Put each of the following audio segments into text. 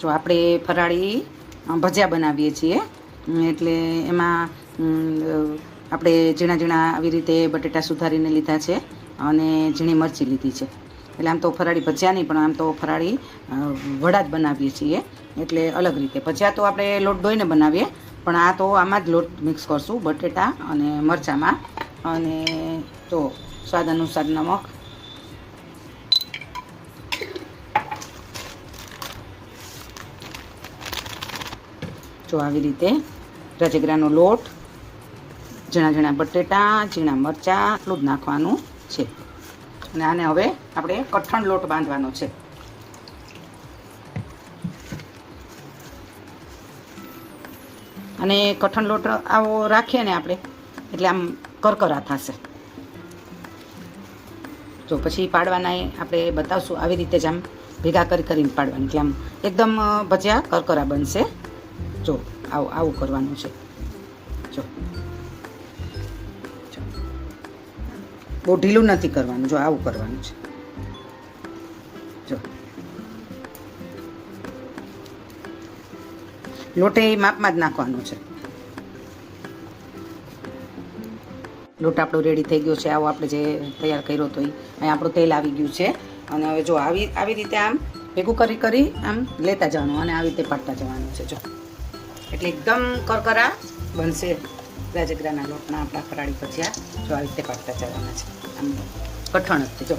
જો આપણે ફરાળી ભજીયા બનાવીએ છીએ એટલે એમાં આપણે ઝીણા ઝીણા આવી રીતે બટેટા સુધારીને લીધા છે અને ઝીણી મરચી લીધી છે. એટલે આમ તો ફરાળી ભજીયા નહીં, પણ આમ તો ફરાળી વડા જ બનાવીએ છીએ એટલે અલગ રીતે. ભજીયા તો આપણે લોટ દોઈને બનાવીએ, પણ આ તો આમાં જ લોટ મિક્સ કરશું બટેટા અને મરચાંમાં. અને તો સ્વાદ અનુસાર નમક, જો આવી રીતે રાજગરાનો લોટ, ઝીણા ઝીણા બટેટા, ઝીણા મરચાં, એટલું જ નાખવાનું છે. અને આને હવે આપણે કઠણ લોટ બાંધવાનો છે. અને કઠણ લોટ આવો રાખીએ ને આપણે એટલે આમ કરકરા થશે. જો પછી પાડવાના આપણે બતાવશું આવી રીતે જ આમ ભેગા કરીને પાડવાની, એટલે આમ એકદમ ભજીયા કરકરા બનશે. જો આવું કરવાનું છે. જો બહુ ઢીલું નથી કરવાનું, જો આવું કરવાનું છે. જો લોટે માપમાં જ નાખવાનો છે. લોટ આપણો રેડી થઈ ગયો છે. આવો આપણે જે તૈયાર કર્યો હતો અહીં આપણું તેલ આવી ગયું છે. અને હવે જો આવી રીતે આમ ભેગું કરી આમ લેતા જવાનું અને આવી રીતે પાડતા જવાનું છે. જો એટલે એકદમ કરકરા બનશે રાજગરાના લોટના આપણા ફરાળી ભજીયા. જો આવી રીતે પાડતા જવાના છે, આમ કઠણ જ. જો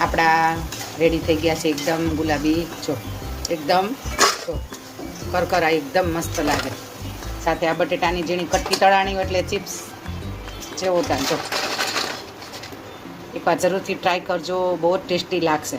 આપણા રેડી થઈ ગયા છે એકદમ ગુલાબી. જો એકદમ કરકરા, એકદમ મસ્ત લાગે. સાથે આ બટેટાની ઝીણી કટકી તળાણી એટલે ચિપ્સ જેવો થાય. જો એકવાર જરૂરથી ટ્રાય કરજો, બહુ જ ટેસ્ટી લાગશે.